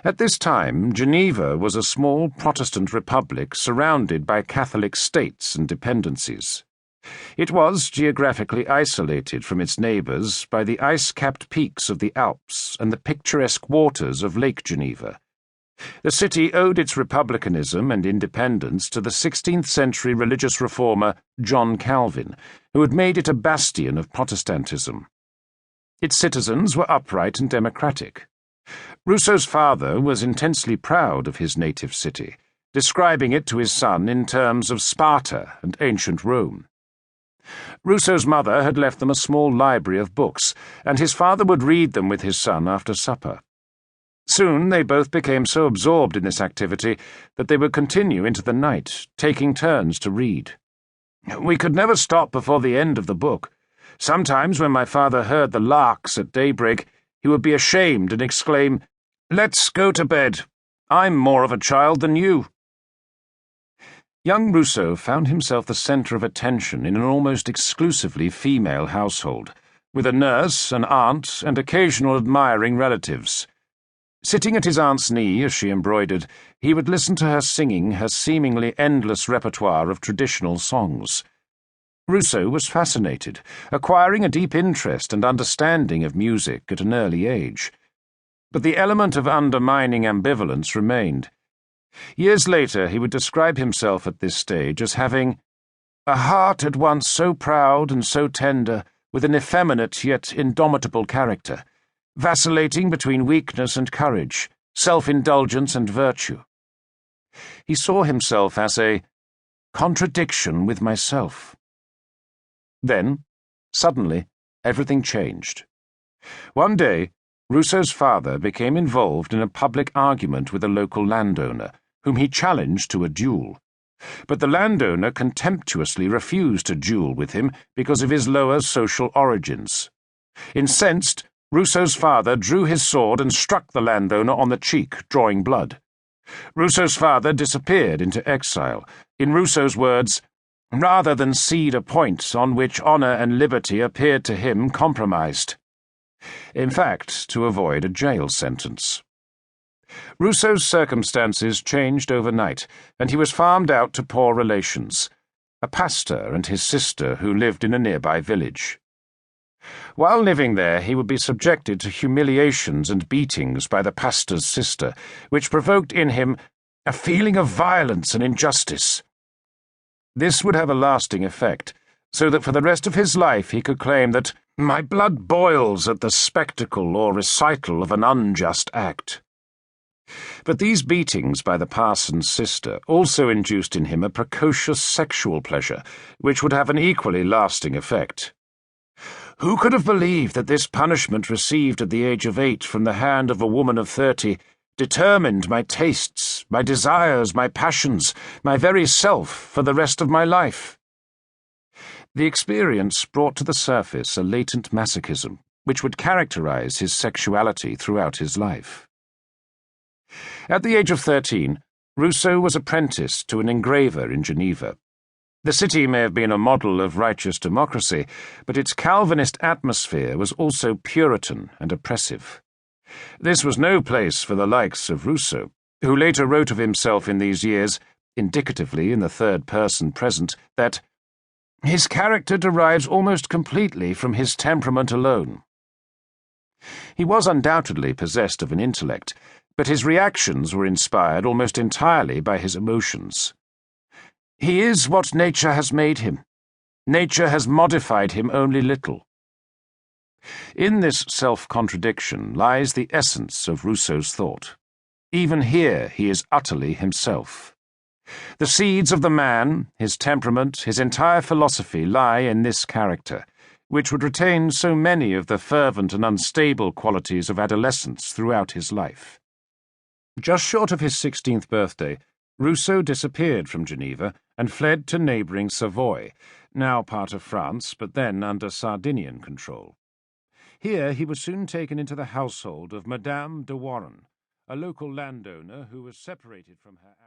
At this time, Geneva was a small Protestant republic surrounded by Catholic states and dependencies. It was geographically isolated from its neighbours by the ice-capped peaks of the Alps and the picturesque waters of Lake Geneva. The city owed its republicanism and independence to the 16th-century religious reformer John Calvin, who had made it a bastion of Protestantism. Its citizens were upright and democratic. Rousseau's father was intensely proud of his native city, describing it to his son in terms of Sparta and ancient Rome. Rousseau's mother had left them a small library of books, and his father would read them with his son after supper. Soon they both became so absorbed in this activity that they would continue into the night, taking turns to read. We could never stop before the end of the book. Sometimes when my father heard the larks at daybreak, he would be ashamed and exclaim, "Let's go to bed. I'm more of a child than you." Young Rousseau found himself the centre of attention in an almost exclusively female household, with a nurse, an aunt, and occasional admiring relatives. Sitting at his aunt's knee as she embroidered, he would listen to her singing her seemingly endless repertoire of traditional songs. Rousseau was fascinated, acquiring a deep interest and understanding of music at an early age. But the element of undermining ambivalence remained. Years later, he would describe himself at this stage as having a heart at once so proud and so tender, with an effeminate yet indomitable character, vacillating between weakness and courage, self-indulgence and virtue. He saw himself as a contradiction with myself. Then, suddenly, everything changed. One day, Rousseau's father became involved in a public argument with a local landowner, whom he challenged to a duel. But the landowner contemptuously refused to duel with him because of his lower social origins. Incensed, Rousseau's father drew his sword and struck the landowner on the cheek, drawing blood. Rousseau's father disappeared into exile, in Rousseau's words, rather than cede a point on which honour and liberty appeared to him compromised. In fact, to avoid a jail sentence. Rousseau's circumstances changed overnight, and he was farmed out to poor relations, a pastor and his sister who lived in a nearby village. While living there, he would be subjected to humiliations and beatings by the pastor's sister, which provoked in him a feeling of violence and injustice. This would have a lasting effect, so that for the rest of his life he could claim that "my blood boils at the spectacle or recital of an unjust act." But these beatings by the parson's sister also induced in him a precocious sexual pleasure, which would have an equally lasting effect. Who could have believed that this punishment received at the age of 8 from the hand of a woman of 30 determined my tastes, my desires, my passions, my very self for the rest of my life? The experience brought to the surface a latent masochism, which would characterize his sexuality throughout his life. At the age of 13, Rousseau was apprenticed to an engraver in Geneva. The city may have been a model of righteous democracy, but its Calvinist atmosphere was also Puritan and oppressive. This was no place for the likes of Rousseau, who later wrote of himself in these years, indicatively in the third person present, that his character derives almost completely from his temperament alone. He was undoubtedly possessed of an intellect, but his reactions were inspired almost entirely by his emotions. He is what nature has made him. Nature has modified him only little. In this self-contradiction lies the essence of Rousseau's thought. Even here he is utterly himself. The seeds of the man, his temperament, his entire philosophy lie in this character, which would retain so many of the fervent and unstable qualities of adolescence throughout his life. Just short of his 16th birthday, Rousseau disappeared from Geneva and fled to neighbouring Savoy, now part of France but then under Sardinian control. Here he was soon taken into the household of Madame de Warren, a local landowner who was separated from her